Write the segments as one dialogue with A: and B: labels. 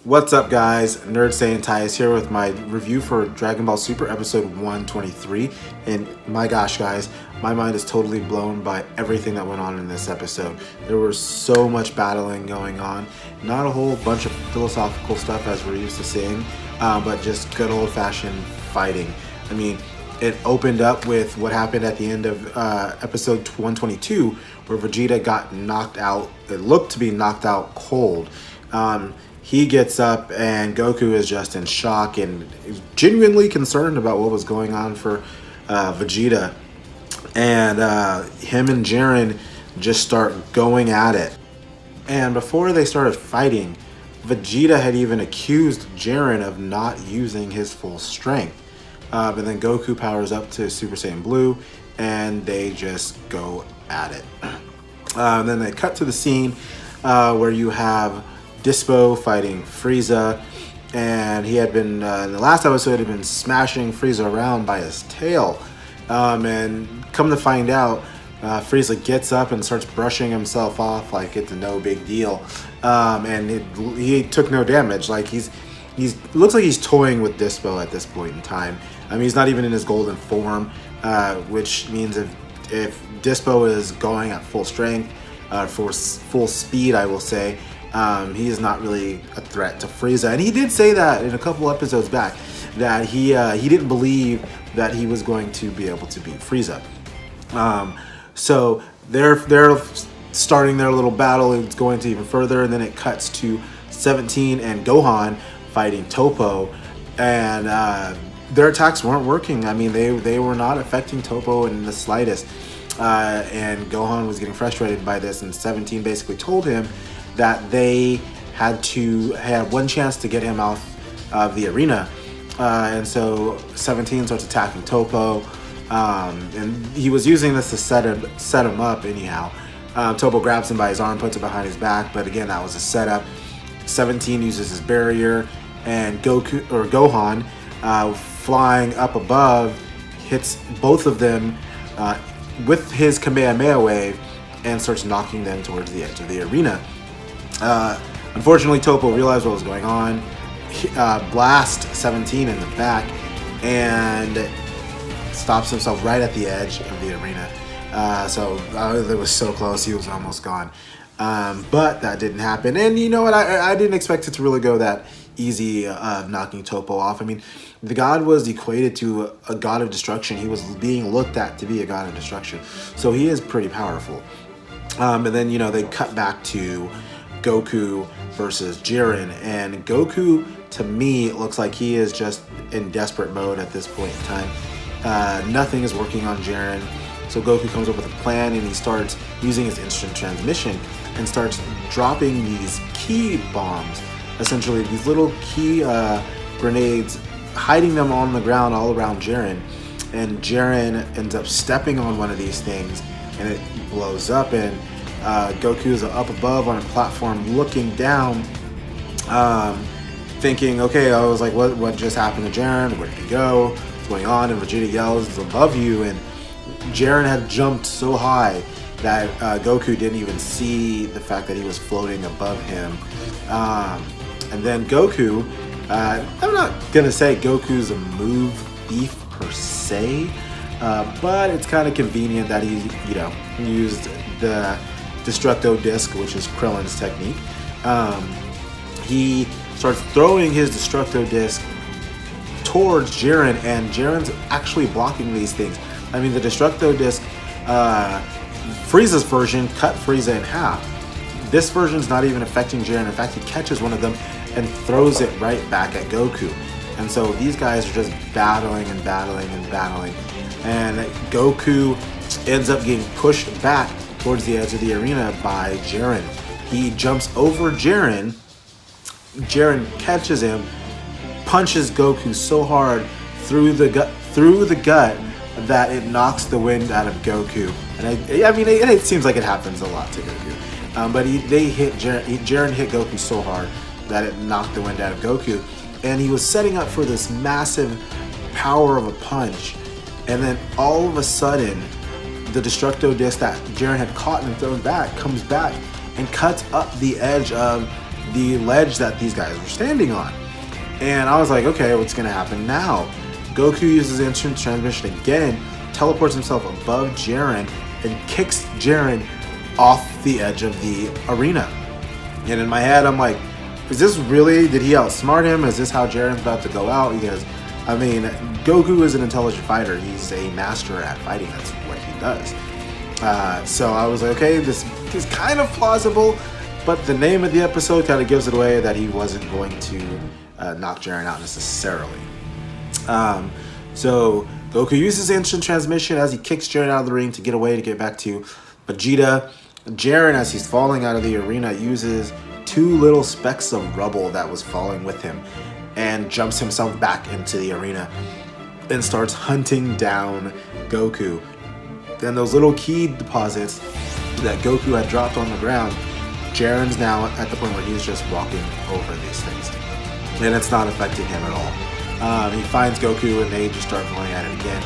A: What's up, guys? Nerd Saiyan Ty is here with my review for Dragon Ball Super episode 123. And my gosh, guys, my mind is totally blown by everything that went on in this episode. There was so much battling going on. Not a whole bunch of philosophical stuff as we're used to seeing, but just good old fashioned fighting. I mean, it opened up with what happened at the end of episode 122, where Vegeta got knocked out. It looked to be knocked out cold. He gets up and Goku is just in shock and genuinely concerned about what was going on for Vegeta. And him and Jiren just start going at it. And before they started fighting, Vegeta had even accused Jiren of not using his full strength. But then Goku powers up to Super Saiyan Blue and they just go at it. Then they cut to the scene where you have Dispo fighting Frieza, and he had been in the last episode had been smashing Frieza around by his tail, and come to find out, Frieza gets up and starts brushing himself off like it's no big deal, and he took no damage. Like he's looks like he's toying with Dispo at this point in time. I mean, he's not even in his golden form, which means if Dispo is going at full strength, for full speed, I will say. He is not really a threat to Frieza, and he did say that in a couple episodes back that he didn't believe that he was going to be able to beat Frieza. So they're starting their little battle. It's going to even further, and then it cuts to 17 and Gohan fighting Toppo, and their attacks weren't working. I mean, they were not affecting Toppo in the slightest, and Gohan was getting frustrated by this, and 17 basically told him that they had one chance to get him out of the arena, and so 17 starts attacking Toppo, and he was using this to set him up anyhow. Toppo grabs him by his arm, puts it behind his back, but again, that was a setup. 17 uses his barrier, and Gohan, flying up above, hits both of them with his Kamehameha wave and starts knocking them towards the edge of the arena. Unfortunately, Toppo realized what was going on, blasts 17 in the back, and stops himself right at the edge of the arena. It was so close, he was almost gone. But that didn't happen, and you know what, I didn't expect it to really go that easy, knocking Toppo off. I mean, the god was equated to a god of destruction. He was being looked at to be a god of destruction, so he is pretty powerful. And then, they cut back to Goku versus Jiren, and Goku, to me, looks like he is just in desperate mode at this point in time. Nothing is working on Jiren, so Goku comes up with a plan, and he starts using his instant transmission and starts dropping these key bombs, essentially these little key grenades, hiding them on the ground all around Jiren, and Jiren ends up stepping on one of these things and it blows up, and Goku is up above on a platform looking down, thinking, okay, I was like, what just happened to Jiren? Where did he go? What's going on? And Vegeta yells, it's above you, and Jiren had jumped so high that Goku didn't even see the fact that he was floating above him. And then Goku, I'm not gonna say Goku's a move thief per se, but it's kind of convenient that he, used the Destructo Disc, which is Krillin's technique. He starts throwing his Destructo Disc towards Jiren, and Jiren's actually blocking these things. I mean, the Destructo Disc, Frieza's version cut Frieza in half. This version's not even affecting Jiren. In fact, he catches one of them and throws it right back at Goku. And so these guys are just battling and battling and battling. And Goku ends up getting pushed back towards the edge of the arena by Jiren. He jumps over Jiren. Jiren catches him, punches Goku so hard through the gut that it knocks the wind out of Goku. And I mean, it seems like it happens a lot to Goku. But Jiren hit Goku so hard that it knocked the wind out of Goku. And he was setting up for this massive power of a punch. And then all of a sudden, the Destructo Disc that Jiren had caught and thrown back comes back and cuts up the edge of the ledge that these guys were standing on. And I was like, okay, what's gonna happen now? Goku uses instant transmission again, teleports himself above Jiren, and kicks Jiren off the edge of the arena. And in my head, I'm like, is this really, did he outsmart him? Is this how Jiren's about to go out? Because, I mean, Goku is an intelligent fighter. He's a master at fighting. That's what he does. So I was like, okay, this is kind of plausible, but the name of the episode kind of gives it away that he wasn't going to knock Jiren out necessarily. So Goku uses instant transmission as he kicks Jiren out of the ring to get away, to get back to Vegeta. Jiren, as he's falling out of the arena, uses 2 little specks of rubble that was falling with him and jumps himself back into the arena and starts hunting down Goku. Then those little key deposits that Goku had dropped on the ground, Jiren's now at the point where he's just walking over these things, and it's not affecting him at all. He finds Goku and they just start going at it again,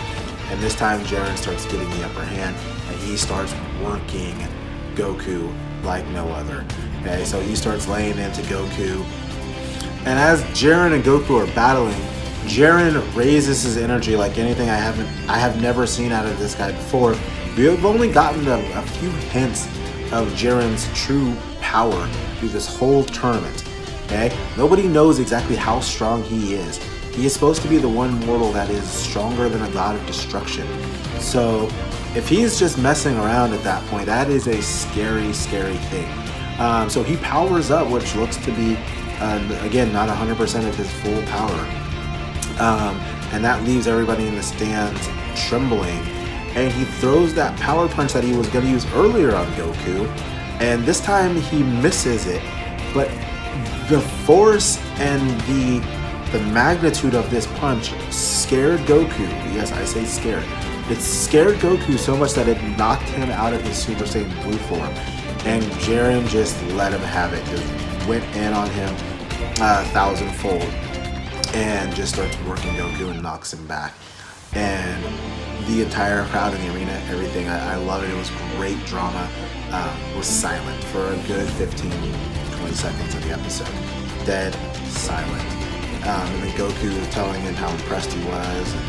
A: and this time Jiren starts getting the upper hand and he starts working Goku like no other. Okay, so he starts laying into Goku, and as Jiren and Goku are battling, Jiren raises his energy like anything I have never seen out of this guy before. We have only gotten a few hints of Jiren's true power through this whole tournament. Okay, nobody knows exactly how strong he is. He is supposed to be the one mortal that is stronger than a god of destruction. So if he's just messing around at that point, that is a scary, scary thing. So he powers up, which looks to be, again, not 100% of his full power. And that leaves everybody in the stands trembling. And he throws that power punch that he was going to use earlier on Goku. And this time he misses it. But the force and the magnitude of this punch scared Goku. Yes, I say scared. It scared Goku so much that it knocked him out of his Super Saiyan Blue form. And Jiren just let him have it. Just went in on him 1,000-fold. And just starts working Goku and knocks him back. And the entire crowd in the arena, everything, I love it. It was great drama. Was silent for a good 15-20 seconds of the episode. Dead silent. And then Goku telling him how impressed he was and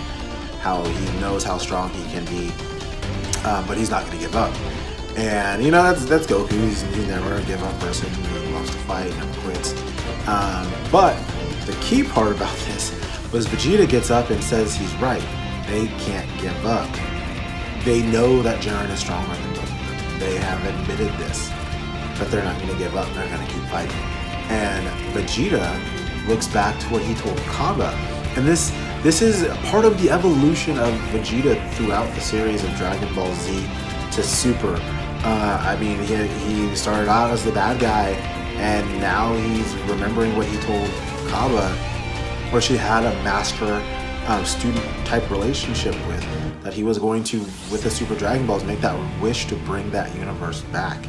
A: how he knows how strong he can be, but he's not going to give up. And you know, that's Goku. He's never a give up person. He loves to fight, never quits. But the key part about this was Vegeta gets up and says he's right. They can't give up. They know that Jiren is stronger than both of them. They have admitted this, but they're not going to give up. They're going to keep fighting. And Vegeta looks back to what he told Kaba, and this is part of the evolution of Vegeta throughout the series of Dragon Ball Z to Super. I mean, he started out as the bad guy, and now he's remembering what he told Kaba, where she had a master student type relationship with, that he was going to, with the Super Dragon Balls, make that wish to bring that universe back.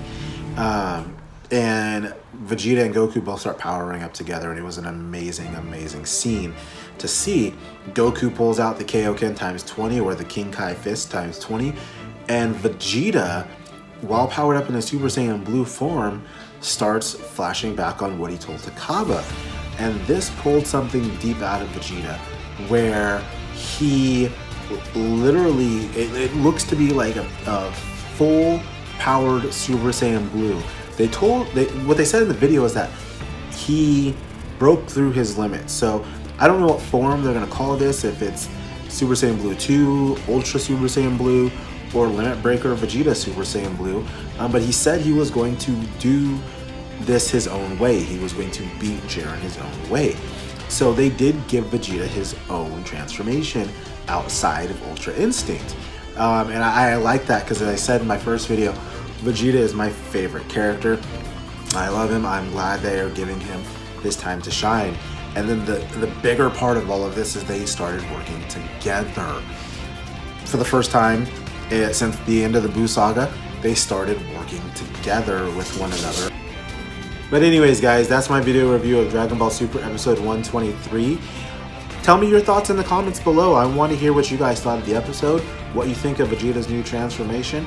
A: And Vegeta and Goku both start powering up together, and it was an amazing, amazing scene to see. Goku pulls out the Kaioken times 20, or the King Kai Fist times 20, and Vegeta, while powered up in his Super Saiyan Blue form, starts flashing back on what he told to Kaba. And this pulled something deep out of Vegeta, where he literally, it looks to be like a full powered Super Saiyan Blue. What they said in the video is that he broke through his limits. So I don't know what form they're going to call this, if it's Super Saiyan Blue 2, Ultra Super Saiyan Blue, or Limit Breaker Vegeta Super Saiyan Blue. But he said he was going to do this his own way. He was going to beat Jiren his own way. So they did give Vegeta his own transformation outside of Ultra Instinct. And I like that, because as I said in my first video, Vegeta is my favorite character. I love him. I'm glad they are giving him his time to shine. And then the bigger part of all of this is they started working together. For the first time since the end of the Buu Saga, they started working together with one another. But anyways, guys, that's my video review of Dragon Ball Super episode 123. Tell me your thoughts in the comments below. I want to hear what you guys thought of the episode, what you think of Vegeta's new transformation.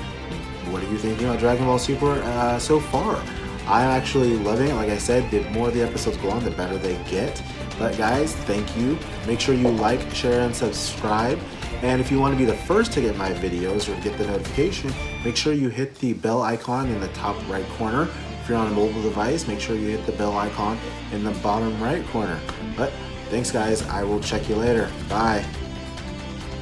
A: What are you thinking about Dragon Ball Super so far? I'm actually loving it. Like I said, the more the episodes go on, the better they get. But guys, thank you. Make sure you like, share, and subscribe. And if you want to be the first to get my videos or get the notification, make sure you hit the bell icon in the top right corner. If you're on a mobile device, make sure you hit the bell icon in the bottom right corner. But thanks guys, I will check you later. Bye.